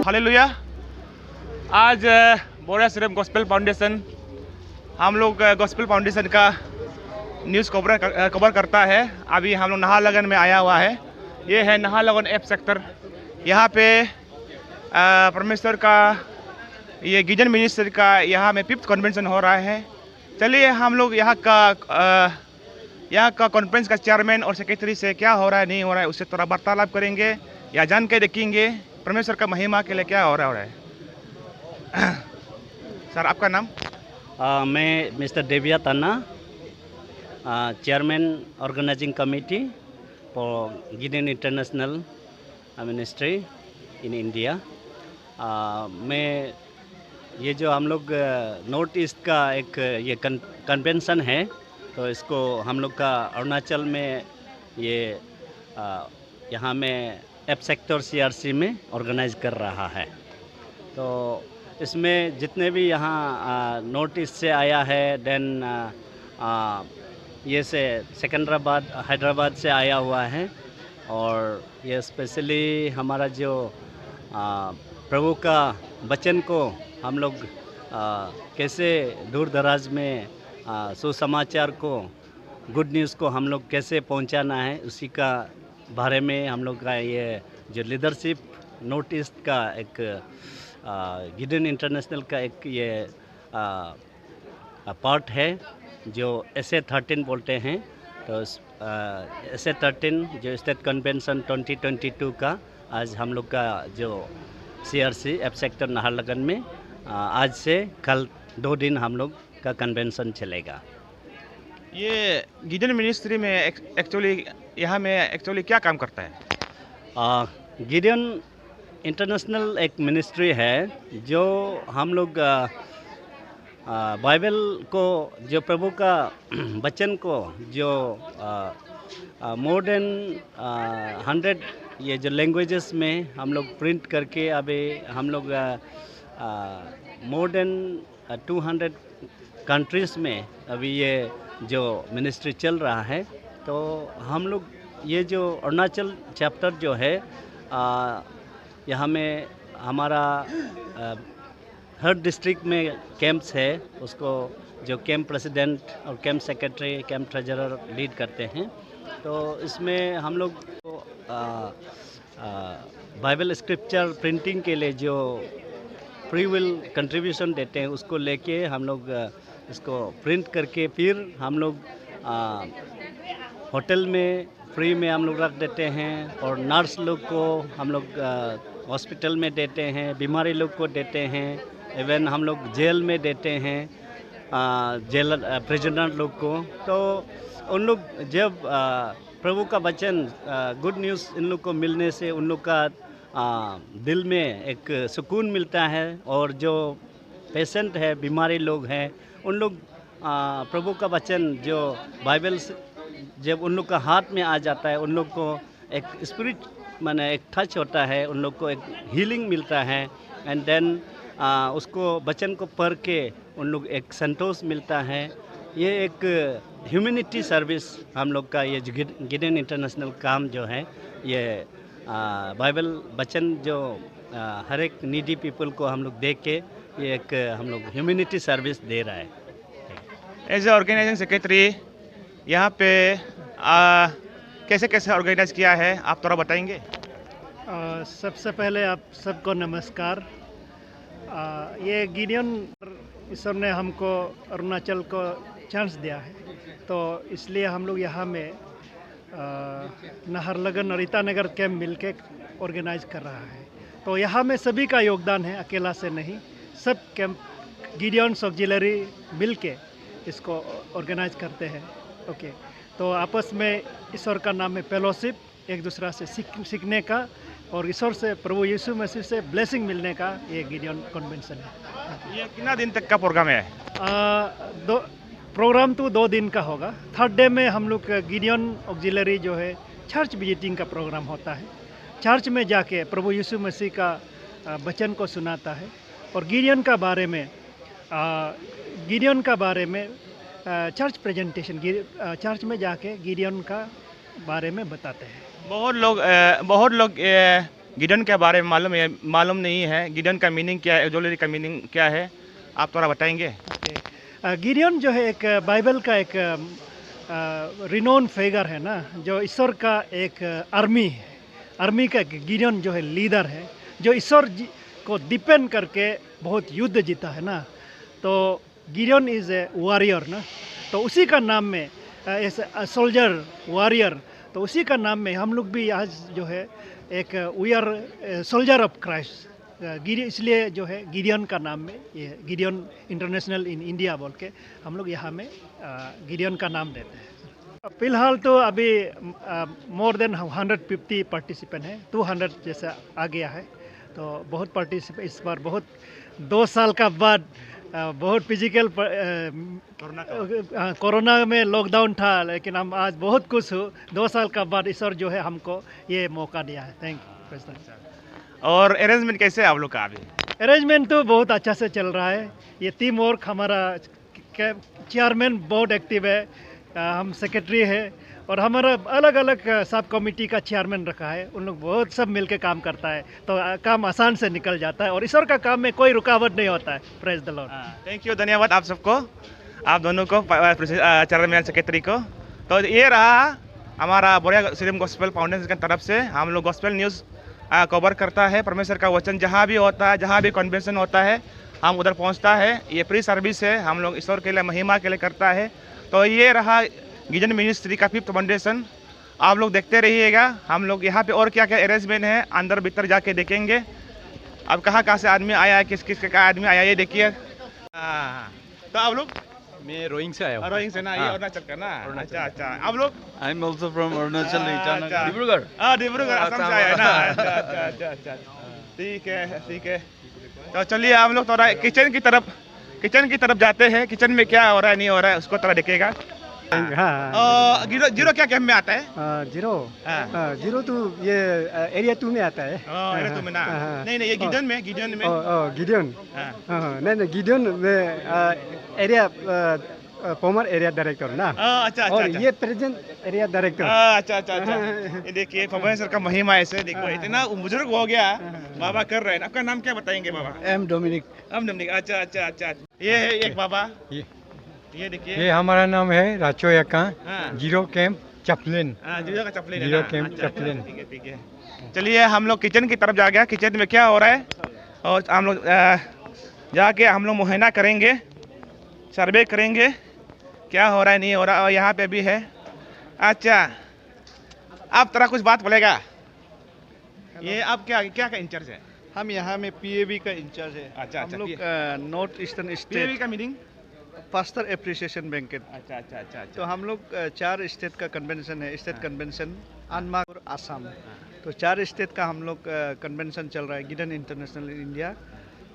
Hallelujah. आज बोरा सिर्फ gospel foundation हम लोग गॉस्पेल फाउंडेशन का न्यूज़ कवर करता है। अभी हम लोग नाहरलगुन में आया हुआ है। ये है नाहरलगुन एफ सेक्टर। यहाँ पे परमेश्वर का ये गिजन मिनिस्ट्री का यहाँ में 5th कन्वेंशन हो रहा है। चलिए हम लोग यहाँ का कॉन्फ्रेंस का चेयरमैन और सेक्रेटरी से क्या हो रहा है नहीं हो रहा है उससे थोड़ा वार्तालाप करेंगे या जान के देखेंगे परमेश्वर का महिमा के लिए क्या हो रहा है। सर आपका नाम? मैं mister Devia Tanna, chairman organising committee for Gideon international ministry in India. मैं ये जो हम लोग नॉर्थ ईस्ट का एक ये कन्वेंशन है, तो इसको हम लोग का अरुणाचल में ये यहाँ में एफ सेक्टर CRC में ऑर्गेनाइज कर रहा है। तो इसमें जितने भी यहाँ नॉर्थ ईस्ट से आया है, देन ये से सिकंदराबाद हैदराबाद से आया हुआ है, और ये स्पेशली हमारा जो प्रभु का वचन को हम लोग कैसे दूर दराज में सुसमाचार को, गुड न्यूज़ को हम लोग कैसे पहुंचाना है, उसी का बारे में हम लोग का ये जो लीडरशिप नॉर्थ ईस्ट का एक गिडेन इंटरनेशनल का एक ये पार्ट है जो SA-13 बोलते हैं। तो SA-13 जो स्टेट कन्वेंशन 2022 का आज हम लोग का जो CRC एफ सेक्टर नाहरलगुन में आज से कल 2 दिन हम लोग का कन्वेंशन चलेगा। ये गिडेन मिनिस्ट्री में एक्चुअली यहाँ में एक्चुअली क्या काम करता है? गिडेन इंटरनेशनल एक मिनिस्ट्री है जो हम लोग बाइबल को, जो प्रभु का वचन को, जो मोर देन 100 ये जो लैंग्वेजेस में हम लोग प्रिंट करके अभी हम लोग मोर देन 200 कंट्रीज़ में अभी ये जो मिनिस्ट्री चल रहा है। तो हम लोग ये जो अरुणाचल चैप्टर जो है यहाँ में हमारा हर डिस्ट्रिक्ट में कैंप्स है, उसको जो कैंप प्रेसिडेंट और camp secretary, camp treasurer lead करते हैं। तो इसमें हम लोग बाइबल स्क्रिप्चर प्रिंटिंग के लिए जो फ्री विल कंट्रीब्यूशन देते हैं, उसको लेके हम लोग इसको प्रिंट करके फिर हम लोग होटल में फ्री में हम लोग रख देते हैं, और नर्स लोग को हम लोग हॉस्पिटल में देते हैं, बीमारी लोग को देते हैं, इवन हम लोग जेल में देते हैं जेल प्रिजनर लोग को। तो उन लोग जब प्रभु का वचन गुड न्यूज़ इन लोग को मिलने से उन लोग का दिल में एक सुकून मिलता है, और जो पेशेंट है, बीमारी लोग हैं, उन लोग प्रभु का वचन जो बाइबल जब उन लोग का हाथ में आ जाता है, उन लोग को एक स्पिरिट माने एक टच होता है, उन लोग को एक हीलिंग मिलता है, एंड देन उसको वचन को पढ़ के उन लोग एक संतोष मिलता है। ये एक ह्यूमैनिटी सर्विस हम लोग का ये गिडेन इंटरनेशनल काम जो है, ये बाइबल वचन जो हर एक नीडी पीपल को हम लोग देख के ये एक हम लोग ह्यूमैनिटी सर्विस दे रहा है। एज ए ऑर्गेनाइजिंग सेक्रेटरी यहाँ पे कैसे कैसे ऑर्गेनाइज किया है आप थोड़ा बताएंगे? सबसे पहले आप सबको नमस्कार। ये गिडेन ईश्वर ने हमको अरुणाचल को चांस दिया है, तो इसलिए हम लोग यहाँ में नाहरलगुन और ईटानगर कैंप मिलके ऑर्गेनाइज कर रहा है। तो यहाँ में सभी का योगदान है, अकेला से नहीं। सब कैंप गिडेन्स ऑक्सिलरी मिल के इसको ऑर्गेनाइज करते हैं। ओके, तो आपस में ईश्वर का नाम में फेलोशिप, एक दूसरा से सीखने का, और ईश्वर से, प्रभु यीशु मसीह से ब्लेसिंग मिलने का ये गिडेन कन्वेंशन है। ये कितना दिन तक का प्रोग्राम है? प्रोग्राम तो 2 दिन का होगा। 3rd डे में हम लोग गिडेन ऑक्सिलरी जो है चर्च विजिटिंग का प्रोग्राम होता है। चर्च में जाके प्रभु यीशु मसीह का वचन को सुनाता है, और गिडेन का बारे में चर्च प्रेजेंटेशन, चर्च में जाके गिडेन का बारे में बताते हैं। बहुत लोग गिडन के बारे में मालूम नहीं है। गिडन का मीनिंग क्या है, ज्वेलरी का मीनिंग क्या है, आप थोड़ा बताएंगे? गिडियन जो है एक बाइबल का एक रिनोन फिगर है ना, जो ईश्वर का एक आर्मी का गिडियन जो है लीडर है, जो ईश्वर को डिपेंड करके बहुत युद्ध जीता है ना। तो गिडियन इज़ ए वॉरियर ना, तो उसी का नाम में सोल्जर वॉरियर, तो उसी का नाम में हम लोग भी आज जो है एक we are soldier of Christ, इसलिए जो है गिडियन का नाम में ये गिडियन इंटरनेशनल इन इंडिया बोल के हम लोग यहाँ में गिडियन का नाम देते हैं। फिलहाल तो अभी मोर देन 150 पार्टिसिपेंट हैं, 200 जैसा आ गया है। तो बहुत पार्टिसिपेंट इस बार, बहुत 2 साल का बाद बहुत फिजिकल कोरोना में लॉकडाउन था, लेकिन हम आज बहुत खुश हो, 2 साल का बाद ईश्वर जो है हमको ये मौका दिया है। Thank you president. और अरेंजमेंट कैसे है आप लोग का? अभी अरेंजमेंट तो बहुत अच्छा से चल रहा है। ये टीम वर्क, हमारा चेयरमैन बहुत एक्टिव है, हम सेक्रेटरी है, और हमारा अलग अलग सब कमेटी का चेयरमैन रखा है, उन लोग बहुत सब मिलके काम करता है, तो काम आसान से निकल जाता है और ईश्वर का काम में कोई रुकावट नहीं होता है। Praise the Lord. Thank you, धन्यवाद आप सबको, आप दोनों को, चेयरमैन सेक्रेटरी को। तो ये रहा हमारा बोरिया श्रीराम गॉस्पेल फाउंडेशन की तरफ से हम लोग गॉस्पेल न्यूज़ कवर करता है। परमेश्वर का वचन जहाँ भी होता है, जहाँ भी कन्वेंशन होता है, हम उधर पहुँचता है। ये फ्री सर्विस है, हम लोग ईश्वर के लिए, महिमा के लिए करता है। तो ये रहा गिडन मिनिस्ट्री का 5th फाउंडेशन, आप लोग देखते रहिएगा। हम लोग यहाँ पे और क्या क्या अरेंजमेंट है अंदर भीतर जाके देखेंगे। अब कहाँ से आदमी आया है, किस किस का आदमी आया, ये देखिए। तो आप लोग? मैं रोइंग से आया हूँ। रोइंग से ना, ये अरुणाचल का ना? अच्छा। आप लोग? I am also from Arunachal, Dibrugarh. Dibrugarh, Assam से आया है ना? अच्छा। ठीक है। तो चलिए हम लोग थोड़ा किचन की तरफ जाते हैं। किचन में क्या हो रहा है, नहीं हो रहा है, उसको थोड़ा देखेगा। हाँ, जीरो क्या कैंप में आता है? जीरो तो ये एरिया 2 में आता है। एरिया 2 में ना? नहीं, ये गिडन में। गिडियन हाँ। गिडियन में एरिया फॉर्मर एरिया डायरेक्टर ना। अच्छा। और ये प्रेजेंट एरिया डायरेक्टर। अच्छा। ये देखिए परमेश्वर का महिमा ऐसे देखो, इतना बुजुर्ग हो गया, बाबा कर रहे हैं। आपका नाम क्या बताएंगे बाबा? M Dominic. अच्छा। ये है एक बाबा, ये देखिए। ये हमारा नाम है राचो यका, जीरो कैंप चपलिन। जीरो का चपलिन, जीरो कैंप चपलिन। ठीक है। चलिए हम लोग किचन की तरफ जा गया। किचन में क्या हो रहा है, और हम लोग जाके हम लोग मुआयना करेंगे, सर्वे करेंगे क्या हो रहा है, नहीं हो रहा। और यहाँ पे भी है। अच्छा, आप तरह कुछ बात बोलेगा? ये आप क्या का इंचार्ज है? हम यहाँ में PAB का इंचार्ज है। अच्छा। हम लोग नॉर्थ ईस्टर्न PAB स्टेट का मीटिंग? Pastor appreciation banquet. अच्छा। तो हम लोग 4 स्टेट का कन्वेंशन है, स्टेट कन्वेंशन, अनमा और आसाम। तो 4 स्टेट का हम लोग कन्वेंशन चल रहा है, गिडन इंटरनेशनल इंडिया।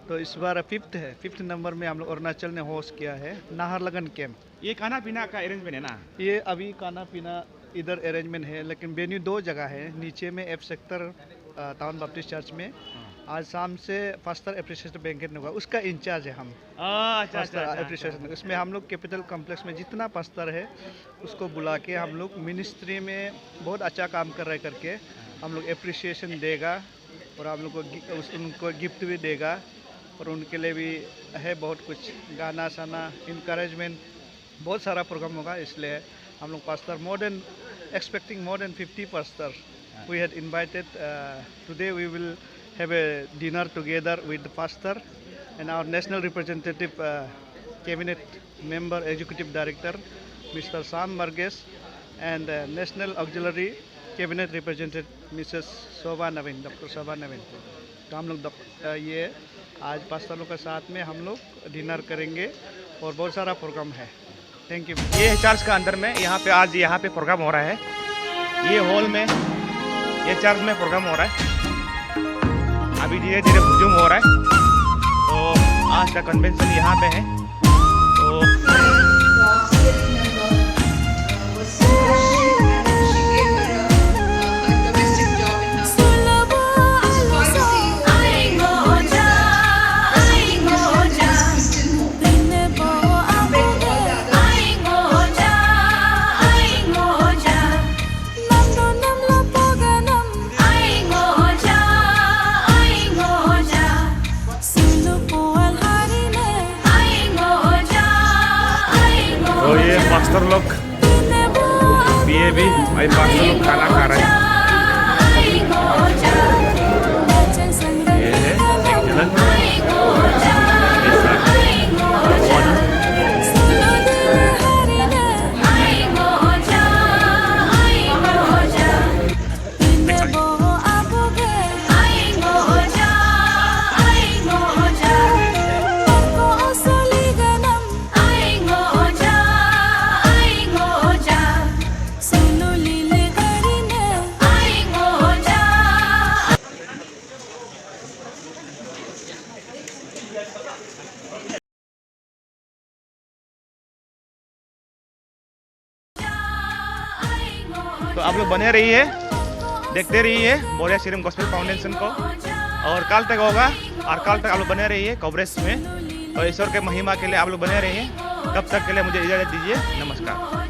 तो इस बार 5th नंबर में हम लोग अरुणाचल ने होस्ट किया है, नाहरलगन कैंप। ये खाना पीना का अरेंजमेंट है ना? ये अभी खाना पीना इधर अरेंजमेंट है, लेकिन वेन्यू 2 जगह है, नीचे में F sector town Baptist church में। आज शाम से पास्टर एप्रिसिएशन बैंकेट होगा, उसका इंचार्ज है हम। अच्छा। एप्रिसिएशन, इसमें हम लोग कैपिटल कॉम्प्लेक्स में जितना पास्टर है उसको बुला के हम लोग मिनिस्ट्री में बहुत अच्छा काम कर रहे करके हम लोग एप्रिसिएशन देगा, और हम लोग को उनको गिफ्ट भी देगा, और उनके लिए भी है बहुत कुछ, गाना साना, इनकरेजमेंट, बहुत सारा प्रोग्राम होगा। इसलिए हम लोग pastor expecting more than 50 pastor we had invited. Today we will have a dinner together with the pastor and our national representative, cabinet member, executive director Mr. Sam Marges, and national auxiliary cabinet representative Mrs. Shobha Navin, Dr. Shobha Navin। तो हम लोग ये आज पास्टरों के साथ में हम लोग डिनर करेंगे, और बहुत सारा प्रोग्राम है। Thank you. ये चर्च का अंदर में आज यहाँ पे प्रोग्राम हो रहा है, ये हॉल में, ये चर्च में प्रोग्राम हो रहा है। अभी धीरे धीरे हुजूम हो रहा है। तो आज का कन्वेंशन यहाँ पे है। पास्टर लोग बीएबी भाई पास्टर लोग खाना खा रहे हैं। ये है एक झलक। तो आप लोग बने रहिए, देखते रहिए बोरिया श्री राम गॉस्पेल फाउंडेशन को, और कल तक होगा, और कल तक आप लोग बने रहिए कवरेज में, और ईश्वर के महिमा के लिए आप लोग बने रहिए। तब तक के लिए मुझे इजाज़त दीजिए। नमस्कार।